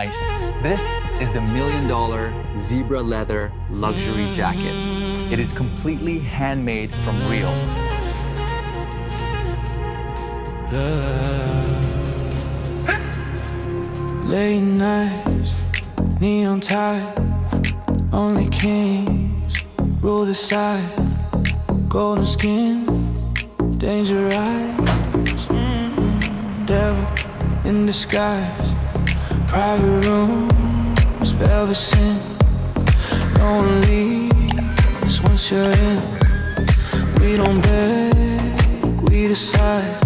Nice. This is the $1 million zebra leather luxury jacket. It is completely handmade from real. Late nights, neon tide, only kings rule the side. Golden skin, danger eyes, devil in disguise. Private rooms, velvet sin. No one leaves once you're in. We don't beg, we decide.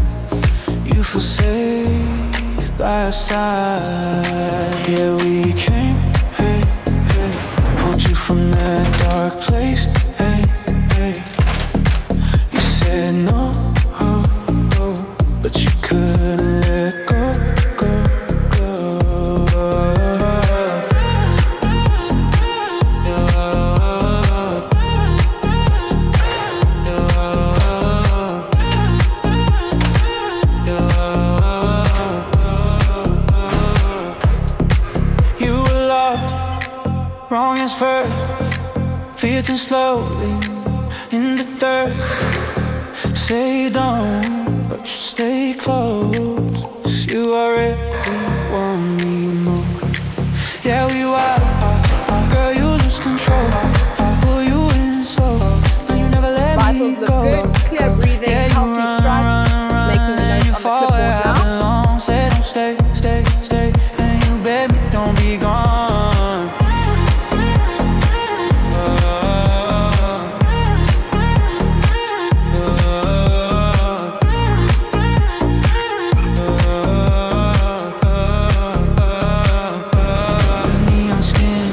You feel safe by our side. Yeah, we came, hey, hey, pulled you from that dark place, hey, hey. You said no, oh, oh, but you couldn't let go, go, go. You were lost, wrong is first, filtering slowly in the dirt. Say you don't, but you stay close. You already want me more. Yeah, we wild, girl, you lose control. Pull you in slow, now you never let Vitals me look go. good, clear breathing, Yeah, you healthy stripes, making the note on the fall where clipboard I now. belong. Say don't stay, stay, stay, and you bet me don't be gone. Neon skin,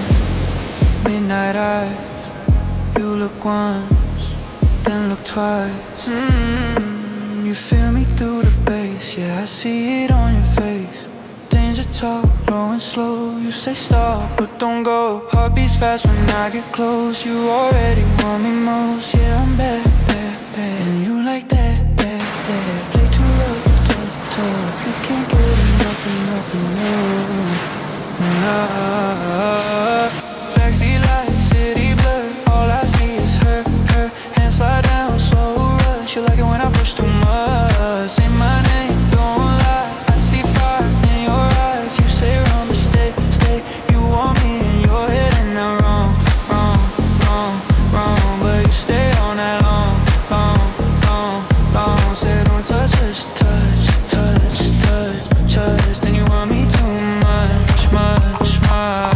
midnight eyes. You look once, then look twice. You feel me through the bass, yeah, I see it on your face. Danger talk, low and slow. You say stop, but don't go. Heart beats fast when I get close. You already want me most, yeah, I'm bad, bad, bad. And you like that, that, that. Play too rough, tough, tough. You can't get enough, enough, enough. Nah. Backseat lights, city blur. All I see is her, her. Hands slide down, slow rush. You like it when I push too much. Say my name, don't lie. I see fire in your eyes. You say run, but stay, stay. You want me in your head and I'm wrong, wrong, wrong, wrong. But you stay on that long, long, long, long. Say don't touch us, touch, touch, touch, touch. Then you want me too much, much, much.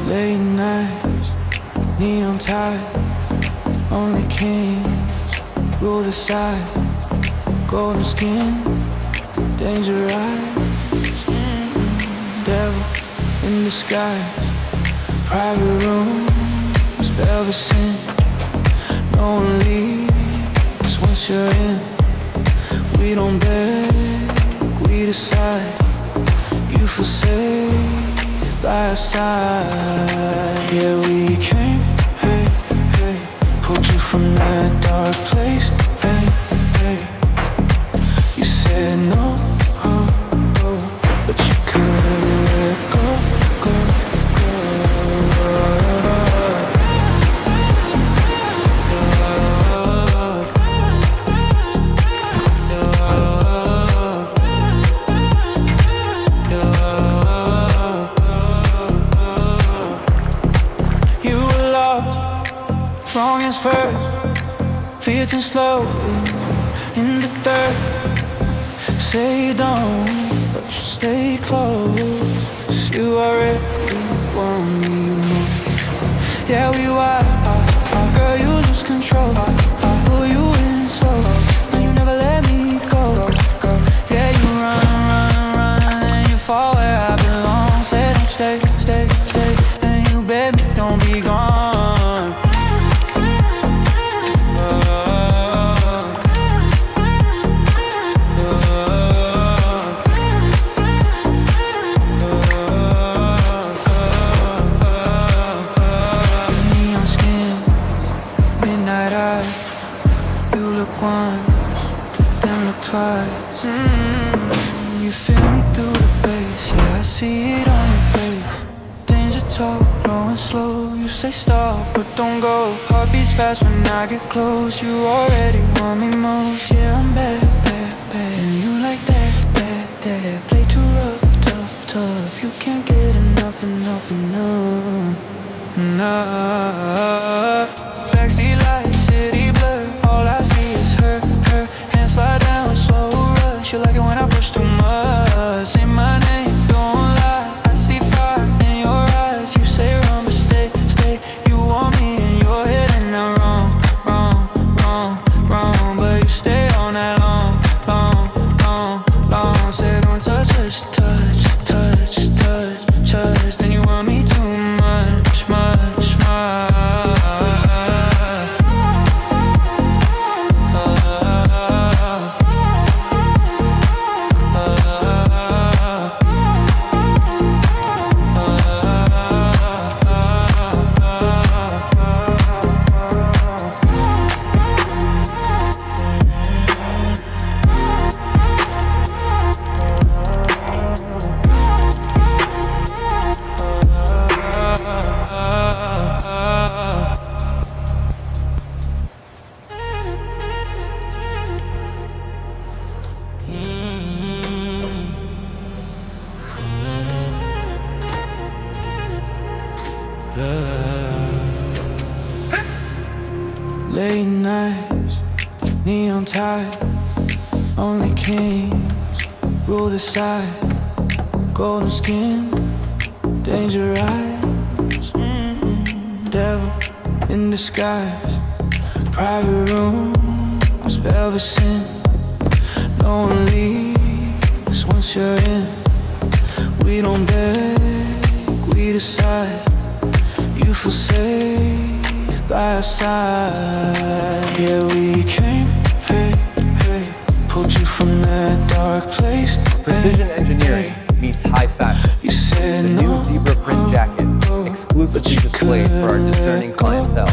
Late nights, neon tide, only kings rule the side. Golden skin, danger eyes, devil in disguise. Private rooms, velvet sin. No one leaves once you're in. We don't beg, we decide. You feel safe by our side. Yeah, we came, hey, hey, pulled you from that dark place, hey, hey. You said no, oh, oh, but you couldn't let go, go, go. Wrong is first, filtering slowly in the dirt. Say you don't, but you stay close. You already want me more. Yeah, we wild, girl, you lose control. Pull you in slow, and you never let me go. Yeah, you run, and you fall where I belong. Say don't stay, and you beg me don't be gone. Neon skin, midnight eyes. You look once, then look twice. You feel me through the bass, yeah, I see it on your face. Danger talk, going slow. You say stop, but don't go. Heart beats fast when I get close. You already want me most. Yeah, I'm bad, and you like that. Play too rough, tough. You can't get enough. Backseat lights, city blur. All I see is her. Hands slide down, slow rush. You like it when I push too much. Say my name, don't lie. I see fire in your eyes. You say run, but stay. You want me in your head and I'm wrong. But you stay on that long. Say don't touch. Then you want me too much. Late nights, neon tide. Only kings rule the side. Golden skin, danger eyes. Devil in disguise. Private rooms, velvet sin. No one leaves once you're in. We don't beg, we decide. You feel safe by our side. Yeah, we came, hey, pulled you from that dark place. Precision engineering meets high fashion. You said The new zebra print jacket, exclusively displayed for our discerning clientele.